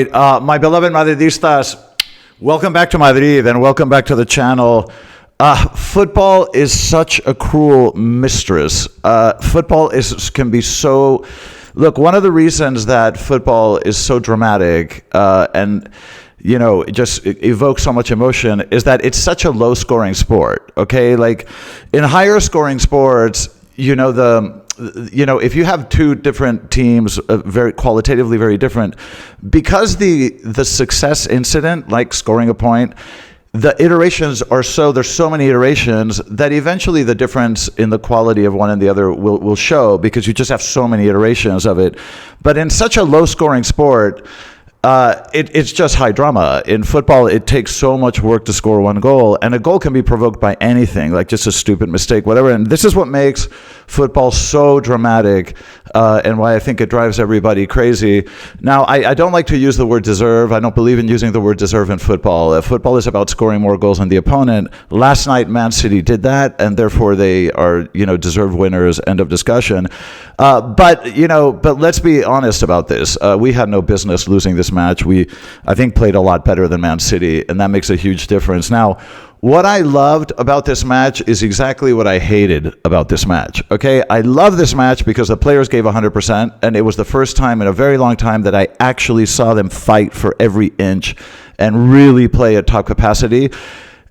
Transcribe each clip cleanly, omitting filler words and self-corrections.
My beloved Madridistas, welcome back to Madrid and welcome back to the channel. Football is such a cruel mistress. Football can be so... Look, one of the reasons that football is so dramatic and it just evokes so much emotion is that it's such a low-scoring sport, okay? Like, in higher-scoring sports, if you have two different teams, very qualitatively very different, because the success incident, like scoring a point, the iterations there's so many iterations that eventually the difference in the quality of one and the other will show, because you just have so many iterations of it. But in such a low-scoring sport, it's just high drama. In football, it takes so much work to score one goal, and a goal can be provoked by anything, like just a stupid mistake, whatever. And this is what makes football so dramatic, and why I think it drives everybody crazy. Now, I don't like to use the word deserve. I don't believe in using the word deserve in football. Football is about scoring more goals than the opponent. Last night, Man City did that, and therefore they are, deserved winners. End of discussion. But let's be honest about this. We had no business losing this match. We, I think, played a lot better than Man City, and that makes a huge difference. Now, what I loved about this match is exactly what I hated about this match, okay? I love this match because the players gave 100%, and it was the first time in a very long time that I actually saw them fight for every inch and really play at top capacity.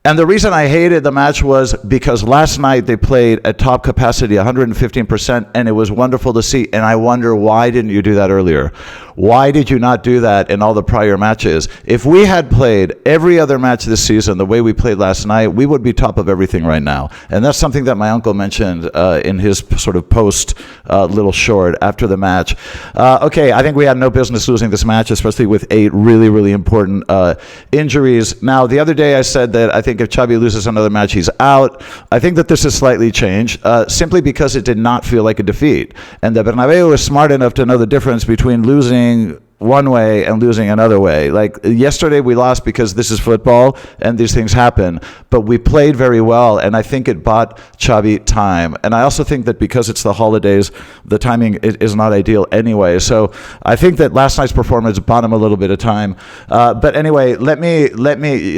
And the reason I hated the match was because last night they played at top capacity, 115%, and it was wonderful to see. And I wonder, why didn't you do that earlier? Why did you not do that in all the prior matches? If we had played every other match this season the way we played last night, we would be top of everything right now. And that's something that my uncle mentioned in his sort of post little short after the match. Okay, I think we had no business losing this match, especially with 8 really, really important injuries. Now, the other day I said that I think if Xavi loses another match, he's out. I think that this has slightly changed, simply because it did not feel like a defeat. And the Bernabeu is smart enough to know the difference between losing one way and losing another way. Like, yesterday we lost because this is football and these things happen, but we played very well, and I think it bought Xavi time. And I also think that because it's the holidays, the timing is not ideal anyway. So I think that last night's performance bought him a little bit of time. But anyway, let me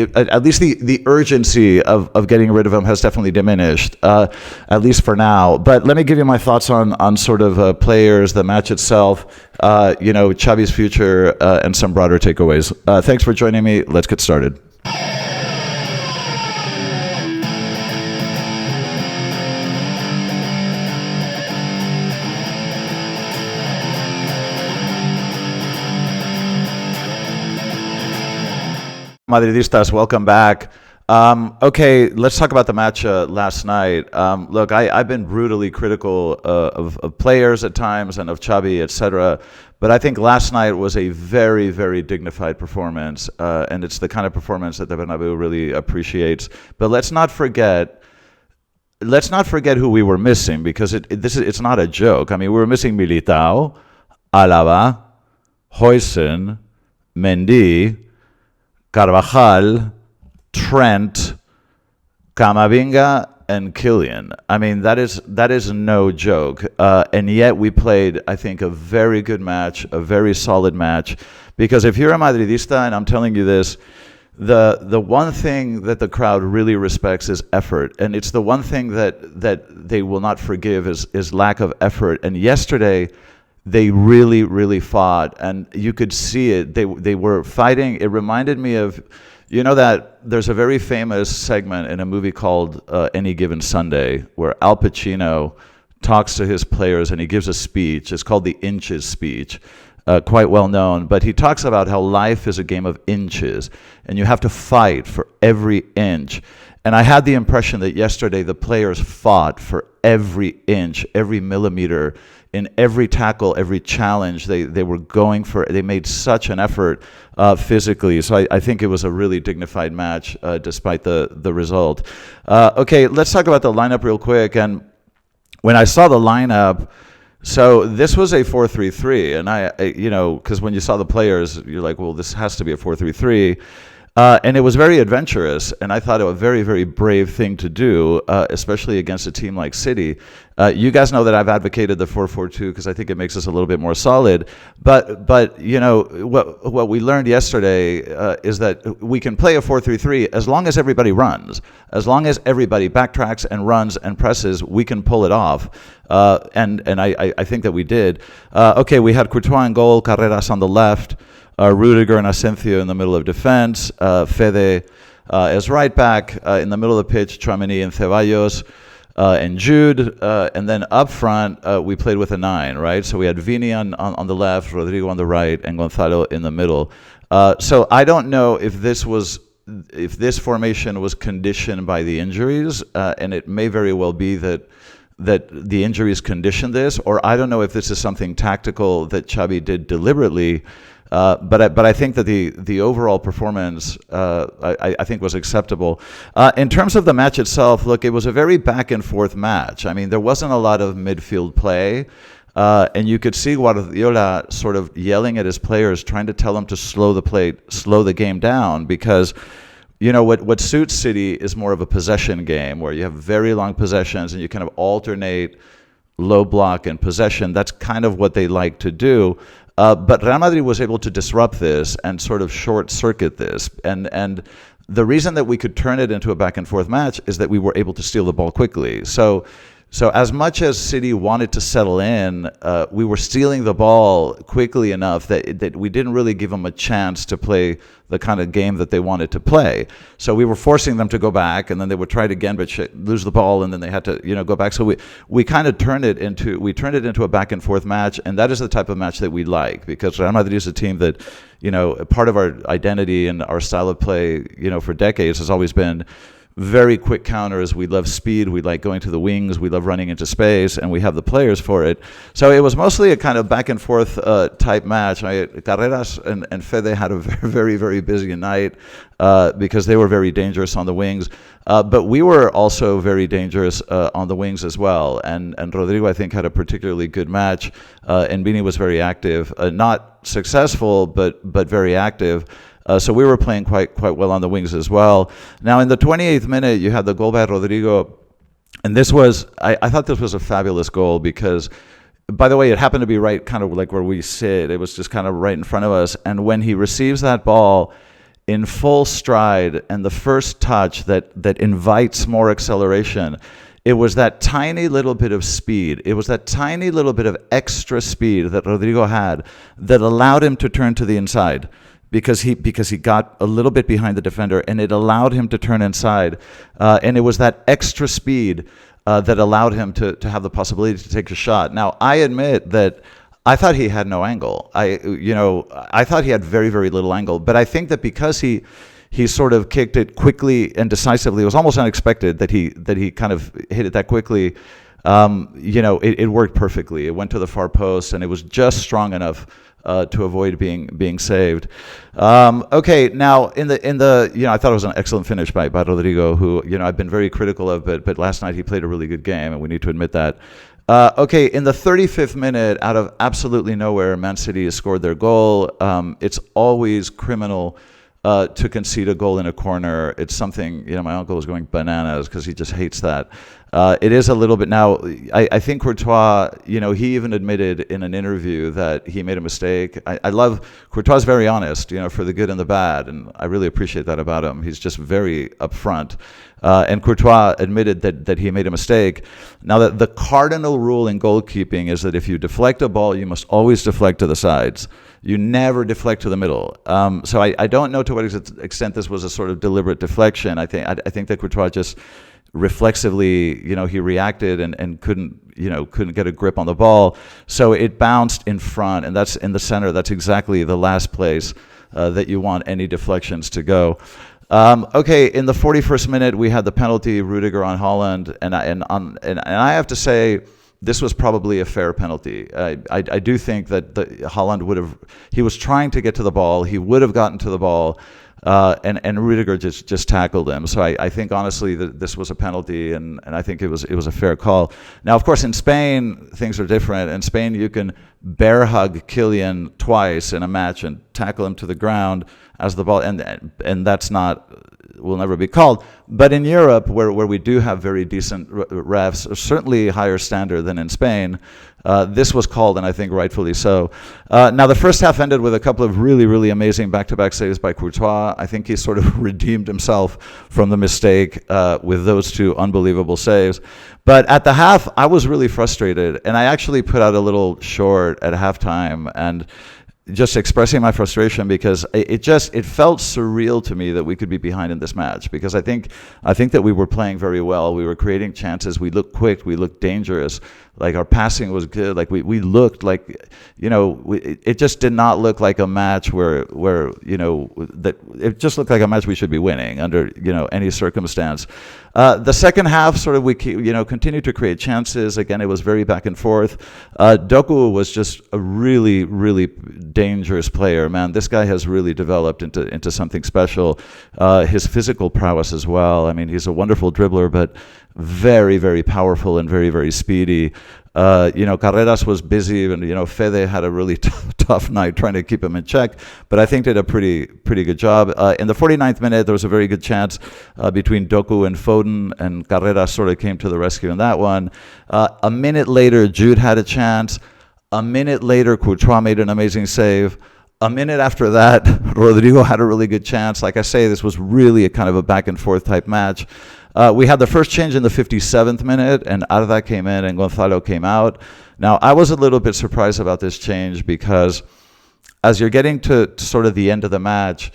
at least the urgency of getting rid of him has definitely diminished, at least for now. But let me give you my thoughts on sort of players, the match itself, Xavi's future, and some broader takeaways. Thanks for joining me. Let's get started. Madridistas, welcome back. Okay, let's talk about the match last night. Look, I've been brutally critical of players at times and of Xavi, etc. But I think last night was a very, very dignified performance, and it's the kind of performance that the Bernabeu really appreciates. But let's not forget who we were missing, because it's not a joke. I mean, we were missing Militao, Alaba, Huijsen, Mendy, Carvajal, Trent, Camavinga, and Kylian. I mean, that is no joke. And yet we played, I think, a very good match, a very solid match. Because if you're a Madridista, and I'm telling you this, the one thing that the crowd really respects is effort. And it's the one thing that they will not forgive is lack of effort. And yesterday, they really, really fought. And you could see it. They were fighting. It reminded me of... that there's a very famous segment in a movie called Any Given Sunday, where Al Pacino talks to his players and he gives a speech. It's called the Inches speech, quite well known. But he talks about how life is a game of inches, and you have to fight for every inch. And I had the impression that yesterday the players fought for every inch, every millimeter, in every tackle, every challenge. They were going for it. They made such an effort physically. So I think it was a really dignified match, despite the result. Okay, let's talk about the lineup real quick. And when I saw the lineup, so this was a 4-3-3, and I because when you saw the players, you're like, well, this has to be a 4-3-3. And it was very adventurous, and I thought it was a very, very brave thing to do, especially against a team like City. You guys know that I've advocated the 4-4-2 because I think it makes us a little bit more solid. But you know what we learned yesterday is that we can play a 4-3-3 as long as everybody runs, as long as everybody backtracks and runs and presses, we can pull it off. And I think that we did. Okay, we had Courtois in goal, Carreras on the left. Rudiger and Asencio in the middle of defense, Fede as right back, in the middle of the pitch, Tchouaméni and Ceballos, and Jude, and then up front, we played with a 9, right? So we had Vini on the left, Rodrigo on the right, and Gonzalo in the middle. So I don't know if this formation was conditioned by the injuries, and it may very well be that the injuries conditioned this, or I don't know if this is something tactical that Xabi did deliberately. But I think that the overall performance I think was acceptable. In terms of the match itself, look, it was a very back and forth match. I mean, there wasn't a lot of midfield play, and you could see Guardiola sort of yelling at his players, trying to tell them to slow the game down, because you know what suits City is more of a possession game where you have very long possessions and you kind of alternate low block and possession. That's kind of what they like to do. But Real Madrid was able to disrupt this and sort of short-circuit this. And the reason that we could turn it into a back-and-forth match is that we were able to steal the ball quickly. So as much as City wanted to settle in, we were stealing the ball quickly enough that we didn't really give them a chance to play the kind of game that they wanted to play. So we were forcing them to go back, and then they would try it again, but lose the ball, and then they had to, go back. So we kind of turned it into a back and forth match, and that is the type of match that we like, because Real Madrid is a team that, part of our identity and our style of play, for decades has always been very quick counters. We love speed. We like going to the wings. We love running into space, and we have the players for it. So it was mostly a kind of back and forth type match. Carreras and Fede had a very, very busy night because they were very dangerous on the wings. But we were also very dangerous on the wings as well. And Rodrigo, I think, had a particularly good match. And Vini was very active. Not successful, but very active. So we were playing quite well on the wings as well. Now, in the 28th minute, you had the goal by Rodrigo. And this was, I thought this was a fabulous goal because, by the way, it happened to be right kind of like where we sit. It was just kind of right in front of us. And when he receives that ball in full stride and the first touch that invites more acceleration, it was that tiny little bit of speed. It was that tiny little bit of extra speed that Rodrigo had that allowed him to turn to the inside. Because he got a little bit behind the defender, and it allowed him to turn inside. And it was that extra speed that allowed him to have the possibility to take a shot. Now, I admit that I thought he had no angle. I thought he had very, very little angle. But I think that because he sort of kicked it quickly and decisively, it was almost unexpected that he kind of hit it that quickly. It worked perfectly. It went to the far post, and it was just strong enough to avoid being saved. Okay, now in the I thought it was an excellent finish by Rodrigo, who I've been very critical of, but last night he played a really good game, and we need to admit that. Okay, in the 35th minute, out of absolutely nowhere, Man City has scored their goal. It's always criminal to concede a goal in a corner. It's something, my uncle was going bananas because he just hates that. It is a little bit now. I think Courtois, he even admitted in an interview that he made a mistake. I love Courtois, very honest, for the good and the bad, and I really appreciate that about him. He's just very upfront. And Courtois admitted that he made a mistake. Now, the cardinal rule in goalkeeping is that if you deflect a ball, you must always deflect to the sides. You never deflect to the middle. So I don't know to what extent this was a sort of deliberate deflection. I think that Courtois just reflexively, he reacted and couldn't get a grip on the ball. So it bounced in front, and that's in the center. That's exactly the last place that you want any deflections to go. Okay, in the 41st minute, we had the penalty, Rudiger on Haaland, and I have to say, this was probably a fair penalty. I do think that Haaland he was trying to get to the ball. He would have gotten to the ball, and Rudiger just tackled him. So I think honestly that this was a penalty, and I think it was a fair call. Now, of course, in Spain things are different. In Spain, you can bear hug Kylian twice in a match and tackle him to the ground as the ball, and that's not, will never be called. But in Europe, where we do have very decent refs, certainly higher standard than in Spain, this was called, and I think rightfully so. Now, the first half ended with a couple of really, really amazing back-to-back saves by Courtois. I think he sort of redeemed himself from the mistake with those two unbelievable saves. But at the half, I was really frustrated, and I actually put out a little short at halftime, and just expressing my frustration because it felt surreal to me that we could be behind in this match, because I think that we were playing very well. We were creating chances. We looked quick. We looked dangerous. Like, our passing was good. Like, we looked like, it just did not look like a match where that it just looked like a match we should be winning under, any circumstance. The second half, sort of, we continued to create chances. Again, it was very back and forth. Doku was just a really, really dangerous player, man. This guy has really developed into something special. His physical prowess as well. I mean, he's a wonderful dribbler, but very, very powerful and very, very speedy. Carreras was busy, and Fede had a really tough night trying to keep him in check, but I think did a pretty good job. In the 49th minute, there was a very good chance between Doku and Foden, and Carreras sort of came to the rescue in that one. A minute later, Jude had a chance. A minute later, Courtois made an amazing save. A minute after that, Rodrigo had a really good chance. Like I say, this was really a kind of a back and forth type match. We had the first change in the 57th minute, and Arda came in and Gonzalo came out. Now, I was a little bit surprised about this change, because as you're getting to sort of the end of the match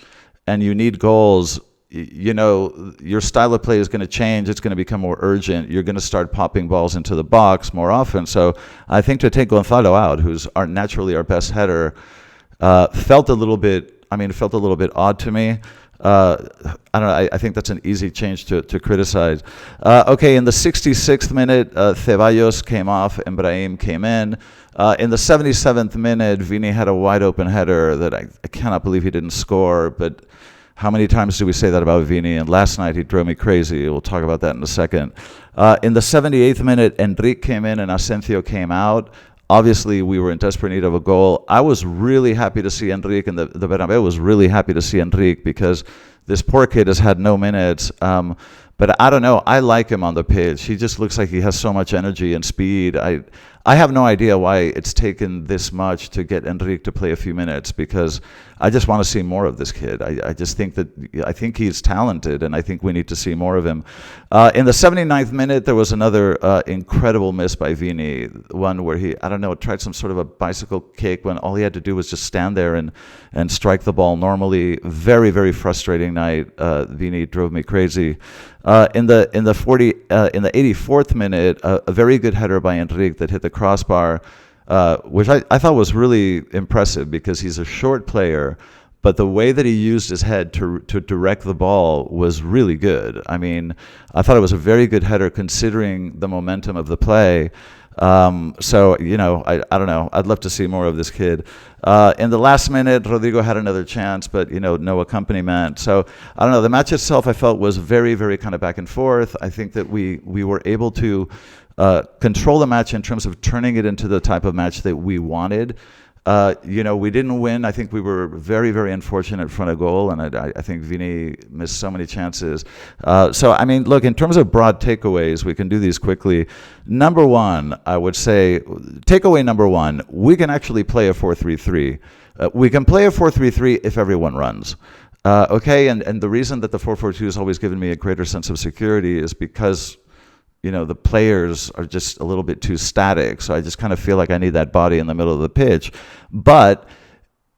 and you need goals, your style of play is going to change. It's going to become more urgent. You're going to start popping balls into the box more often. So I think to take Gonzalo out, who's naturally our best header, felt a little bit odd to me. I don't know. I think that's an easy change to criticize. Okay, in the 66th minute, Ceballos came off and Brahim came in. In the 77th minute, Vini had a wide open header that I cannot believe he didn't score. But how many times do we say that about Vini? And last night he drove me crazy. We'll talk about that in a second. In the 78th minute, Enrique came in and Asensio came out. Obviously, we were in desperate need of a goal. I was really happy to see Enrique, and the Bernabeu was really happy to see Enrique, because this poor kid has had no minutes. But I don't know. I like him on the pitch. He just looks like he has so much energy and speed. I have no idea why it's taken this much to get Enrique to play a few minutes, because I just want to see more of this kid. I just think I think he's talented, and I think we need to see more of him. In the 79th minute, there was another incredible miss by Vini, one where he, tried some sort of a bicycle kick when all he had to do was just stand there and strike the ball normally. Very, very frustrating night. Vini drove me crazy. In the 84th minute, a very good header by Enrique that hit the crossbar, which I thought was really impressive, because he's a short player, but the way that he used his head to direct the ball was really good. I mean, I thought it was a very good header considering the momentum of the play. So, I don't know. I'd love to see more of this kid. In the last minute, Rodrigo had another chance, but, no accompaniment. So, I don't know. The match itself, I felt, was very, very kind of back and forth. I think that we were able to control the match in terms of turning it into the type of match that we wanted. We didn't win. I think we were very, very unfortunate in front of goal, and I think Vini missed so many chances. So, I mean, look, in terms of broad takeaways, we can do these quickly. Number one, I would say, takeaway number one, we can actually play a 4-3-3. We can play a 4-3-3 if everyone runs. Okay, and the reason that the 4-4-2 has always given me a greater sense of security is because the players are just a little bit too static. So I just kind of feel like I need that body in the middle of the pitch. But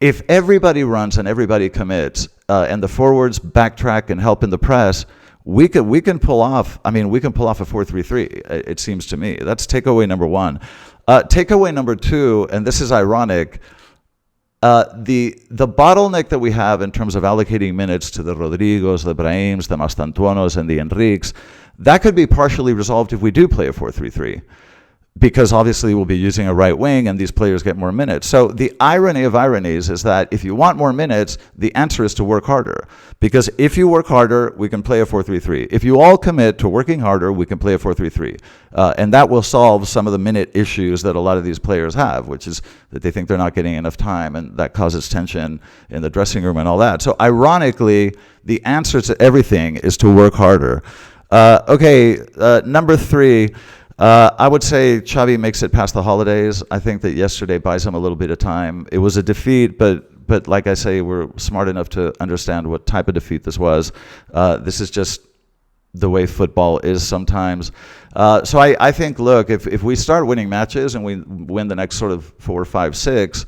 if everybody runs and everybody commits, and the forwards backtrack and help in the press, we can pull off. We can pull off a 4-3-3. It seems to me. That's takeaway number one. Takeaway number two, and this is ironic. The bottleneck that we have in terms of allocating minutes to the Rodrigos, the Brahims, the Mastantuonos, and the Enriques, that could be partially resolved if we do play a 4-3-3. because obviously we'll be using a right wing and these players get more minutes. So the irony of ironies is that if you want more minutes, the answer is to work harder. Because if you work harder, we can play a 4-3-3. If you all commit to working harder, we can play a 4-3-3. And that will solve some of the minute issues that a lot of these players have, which is that they think they're not getting enough time, and that causes tension in the dressing room and all that. So ironically, the answer to everything is to work harder. Number 3, I would say Xavi makes it past the holidays. I think that yesterday buys him a little bit of time. It was a defeat, but like I say, we're smart enough to understand what type of defeat this was. This is just the way football is sometimes. So I think, look, if we start winning matches and we win the next sort of 4, 5, 6,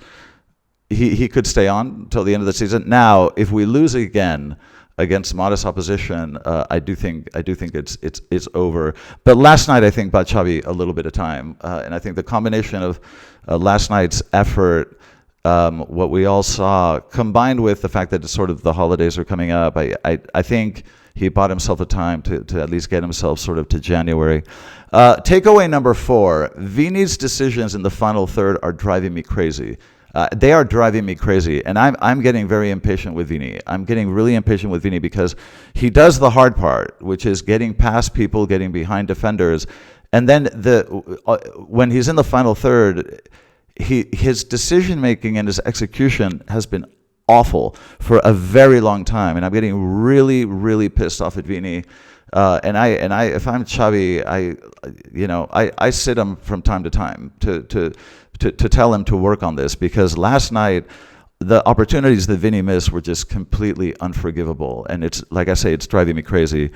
he could stay on until the end of the season. Now, if we lose again against modest opposition, I do think it's over. But last night, I think, bought Xavi a little bit of time, and I think the combination of last night's effort, what we all saw, combined with the fact that it's sort of the holidays are coming up, I think he bought himself a time to at least get himself sort of to January. Takeaway number 4: Vini's decisions in the final third are driving me crazy. They are driving me crazy, and I'm getting very impatient with Vini. I'm getting really impatient with Vini because he does the hard part, which is getting past people, getting behind defenders, and then when he's in the final third, his decision making and his execution has been awful for a very long time, and I'm getting really, really pissed off at Vini. And I, if I'm Xavi, I sit him from time to time to tell him to work on this, because last night the opportunities that Vini missed were just completely unforgivable, and it's, like I say, it's driving me crazy.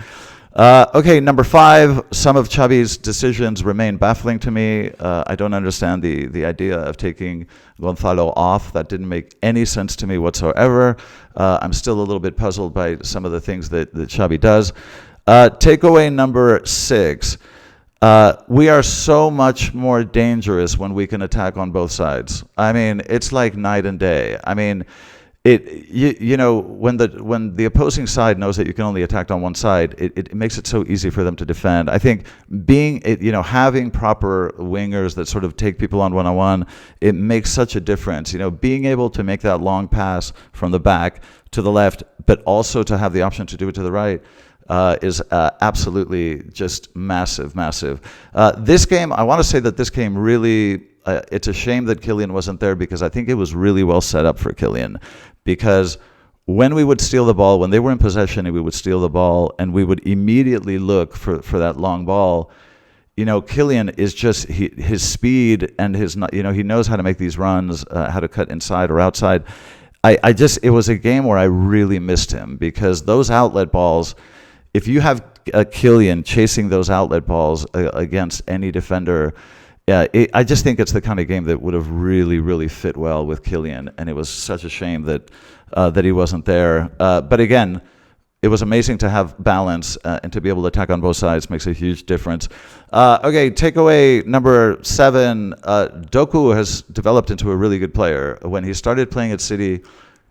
Number 5, some of Xavi's decisions remain baffling to me. I don't understand the idea of taking Gonzalo off. That didn't make any sense to me whatsoever. I'm still a little bit puzzled by some of the things that Xavi does. Takeaway number 6. We are so much more dangerous when we can attack on both sides. I mean, it's like night and day. I mean, when the opposing side knows that you can only attack on one side, it makes it so easy for them to defend. I think having proper wingers that sort of take people on one-on-one, it makes such a difference. Being able to make that long pass from the back to the left, but also to have the option to do it to the right, is absolutely just massive. This game, I want to say that this game really, it's a shame that Kylian wasn't there, because I think it was really well set up for Kylian. Because when we would steal the ball, when they were in possession and we would steal the ball and we would immediately look for that long ball, Kylian is just, his speed and his, he knows how to make these runs, how to cut inside or outside. It was a game where I really missed him, because those outlet balls, if you have a Kylian chasing those outlet balls against any defender, I just think it's the kind of game that would have really, really fit well with Kylian, and it was such a shame that he wasn't there. But again, it was amazing to have balance, and to be able to attack on both sides makes a huge difference. Takeaway number 7, Doku has developed into a really good player. When he started playing at City,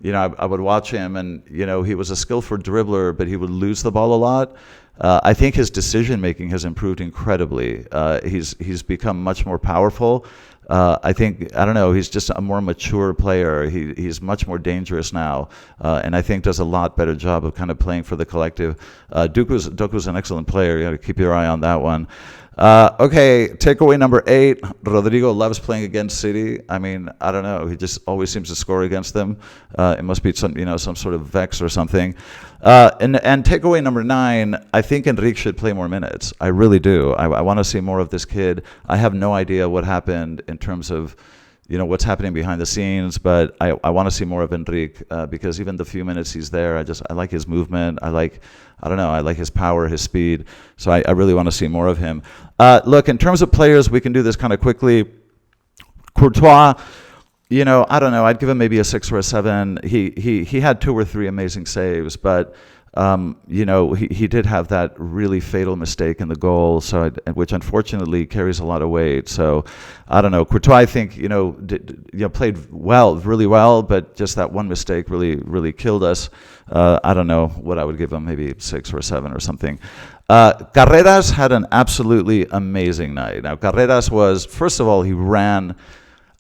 I would watch him, and he was a skillful dribbler, but he would lose the ball a lot. I think his decision making has improved incredibly. He's become much more powerful. I don't know, he's just a more mature player. He's much more dangerous now, and I think does a lot better job of kind of playing for the collective. Doku's an excellent player. You got to keep your eye on that one. Takeaway number 8. Rodrigo loves playing against City. I mean, I don't know. He just always seems to score against them. It must be some sort of vex or something. And takeaway number 9. I think Enrique should play more minutes. I really do. I want to see more of this kid. I have no idea what happened in terms of what's happening behind the scenes, but I want to see more of Enrique, because even the few minutes he's there, I like his movement. I like his power, his speed. So I really want to see more of him. Look, in terms of players, we can do this kind of quickly. Courtois, I don't know. I'd give him maybe a 6 or a 7. He had 2 or 3 amazing saves, but He did have that really fatal mistake in the goal, which unfortunately carries a lot of weight. So I don't know. Courtois, I think, played well, really well, but just that one mistake really, really killed us. I don't know what I would give him, maybe 6 or 7 or something. Carreras had an absolutely amazing night. Now, Carreras was, first of all, he ran.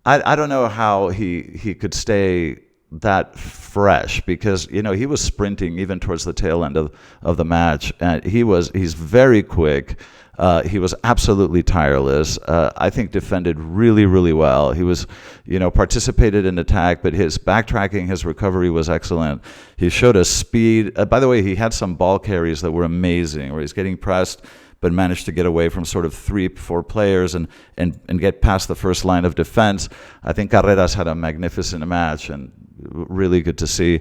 I don't know how he could stay that fresh, because he was sprinting even towards the tail end of the match, and he's very quick. He was absolutely tireless. I think defended really, really well. He was, participated in attack, but his backtracking, his recovery was excellent. He showed us speed. By the way, he had some ball carries that were amazing, where he's getting pressed but managed to get away from sort of 3-4 players and get past the first line of defense. I think Carreras had a magnificent match, and really good to see.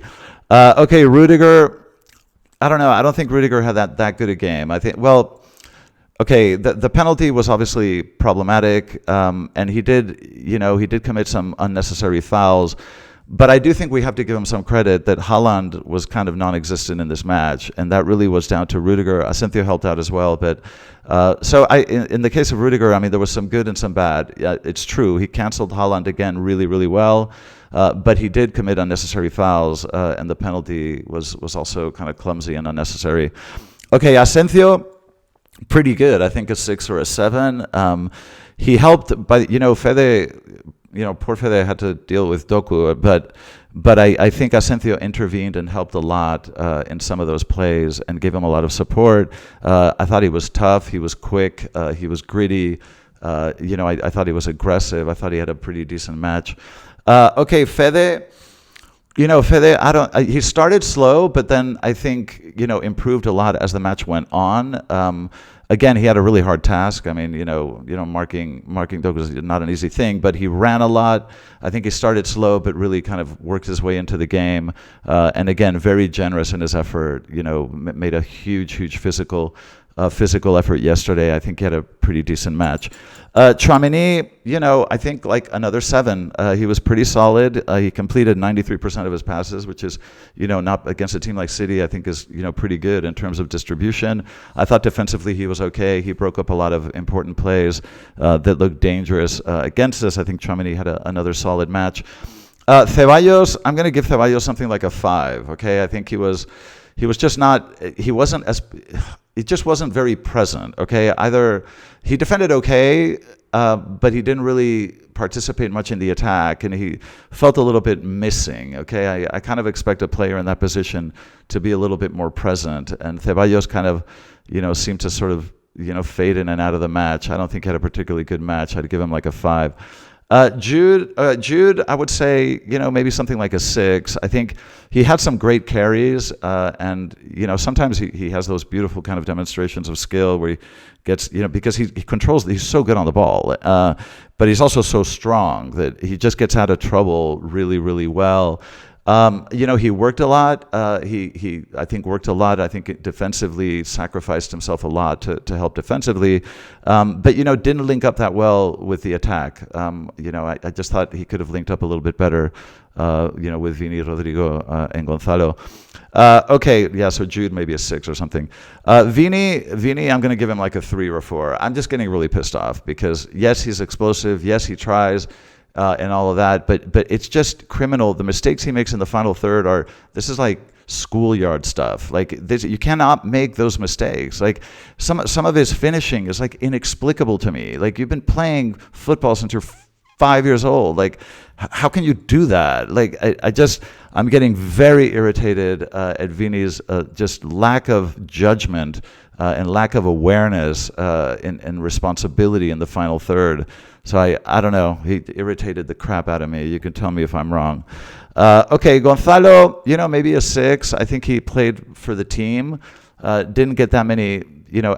Okay, Rudiger. I don't know. I don't think Rudiger had that good a game. I think, okay, the penalty was obviously problematic, and he did commit some unnecessary fouls. But I do think we have to give him some credit that Haaland was kind of non-existent in this match, and that really was down to Rudiger. Asensio helped out as well, but in the case of Rudiger, I mean, there was some good and some bad. It's true, he canceled Haaland again really, really well, but he did commit unnecessary fouls, and the penalty was also kind of clumsy and unnecessary. Okay, Asensio, pretty good. I think a 6 or a 7. He helped, but Fede. Poor Fede had to deal with Doku, but I think Asensio intervened and helped a lot in some of those plays and gave him a lot of support. I thought he was tough, he was quick, he was gritty. I thought he was aggressive. I thought he had a pretty decent match. Okay, Fede. Fede, he started slow, but then I think, improved a lot as the match went on. Again, he had a really hard task. I mean, marking Doku is not an easy thing, but he ran a lot. I think he started slow, but really kind of worked his way into the game. And again, very generous in his effort. Made a huge physical effort yesterday. I think he had a pretty decent match. Tchouaméni, I think like another 7. He was pretty solid. He completed 93% of his passes, which is, not against a team like City, I think is, pretty good in terms of distribution. I thought defensively he was okay. He broke up a lot of important plays that looked dangerous. Against us, I think Tchouaméni had another solid match. Ceballos, I'm going to give Ceballos something like a 5. Okay, I think he just wasn't very present. Okay, either he defended okay, but he didn't really participate much in the attack, and he felt a little bit missing. Okay, I kind of expect a player in that position to be a little bit more present, and Ceballos kind of, seemed to sort of, fade in and out of the match. I don't think he had a particularly good match. I'd give him like a 5. Jude, I would say, maybe something like a 6. I think he had some great carries, and sometimes he has those beautiful kind of demonstrations of skill where he gets, because he controls. He's so good on the ball, but he's also so strong that he just gets out of trouble really, really well. He worked a lot. He I think worked a lot. I think defensively sacrificed himself a lot to help defensively, but didn't link up that well with the attack. I just thought he could have linked up a little bit better, with Vini, Rodrigo, and Gonzalo. Okay, yeah. So Jude maybe a 6 or something. Vini, I'm going to give him like a 3 or 4. I'm just getting really pissed off because yes, he's explosive. Yes, he tries. And all of that, but it's just criminal. The mistakes he makes in the final third this is like schoolyard stuff. Like you cannot make those mistakes. Like some of his finishing is like inexplicable to me. Like you've been playing football since you're 5 years old. Like how can you do that? Like I'm getting very irritated at Vini's just lack of judgment and lack of awareness and responsibility in the final third. So I don't know. He irritated the crap out of me. You can tell me if I'm wrong. Okay, Gonzalo, maybe a 6. I think he played for the team. Didn't get that many,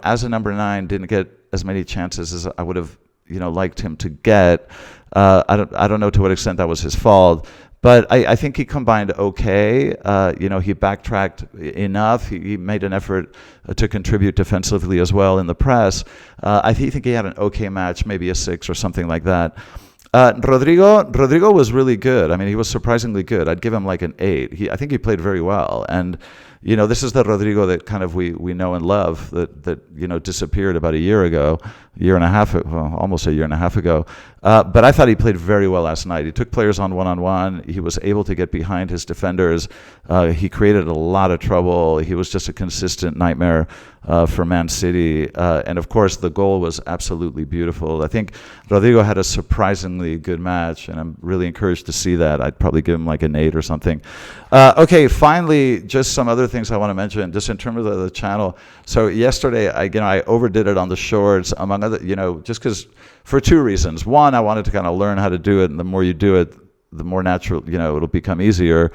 as a number 9, didn't get as many chances as I would have, liked him to get. I don't know to what extent that was his fault. But I think he combined okay. He backtracked enough. He made an effort to contribute defensively as well in the press. I think he had an okay match, maybe a 6 or something like that. Rodrigo was really good. I mean, he was surprisingly good. I'd give him like an 8. I think he played very well. And this is the Rodrigo that kind of we know and love that disappeared about a year ago, almost a year and a half ago. But I thought he played very well last night. He took players on one-on-one. He was able to get behind his defenders. He created a lot of trouble. He was just a consistent nightmare for Man City. And of course, the goal was absolutely beautiful. I think Rodrigo had a surprisingly good match, and I'm really encouraged to see that. I'd probably give him like an 8 or something. Okay, finally, just some other things I want to mention, just in terms of the channel. So yesterday, I overdid it on the shorts, among other, just because for 2 reasons. One, I wanted to kind of learn how to do it, and the more you do it, the more natural, it'll become easier.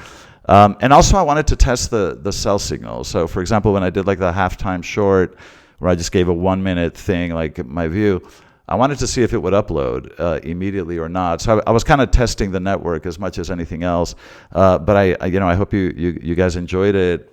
And also, I wanted to test the cell signal. So, for example, when I did like the halftime short, where I just gave a 1-minute thing, like my view, I wanted to see if it would upload immediately or not. So I was kind of testing the network as much as anything else. But I hope you guys enjoyed it.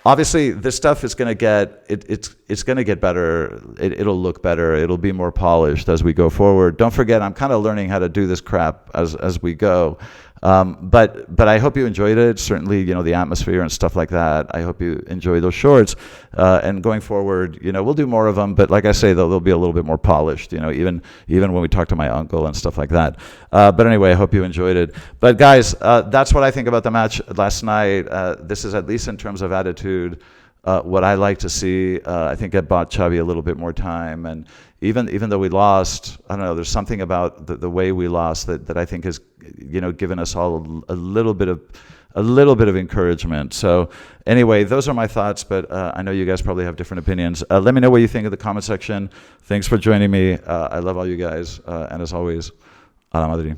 Obviously, this stuff is going to get it's going to get better. It'll look better. It'll be more polished as we go forward. Don't forget, I'm kind of learning how to do this crap as we go. But I hope you enjoyed it. Certainly, the atmosphere and stuff like that. I hope you enjoy those shorts. And going forward, we'll do more of them. But like I say, they'll be a little bit more polished. Even when we talk to my uncle and stuff like that. But anyway, I hope you enjoyed it. But guys, that's what I think about the match last night. This is, at least in terms of attitude, what I like to see. I think it bought Xavi a little bit more time, and even though we lost, I don't know, there's something about the way we lost that I think has given us all a little bit of encouragement. So anyway, those are my thoughts, but I know you guys probably have different opinions. Let me know what you think in the comment section. Thanks for joining me. I love all you guys, and as always, a la Madrid.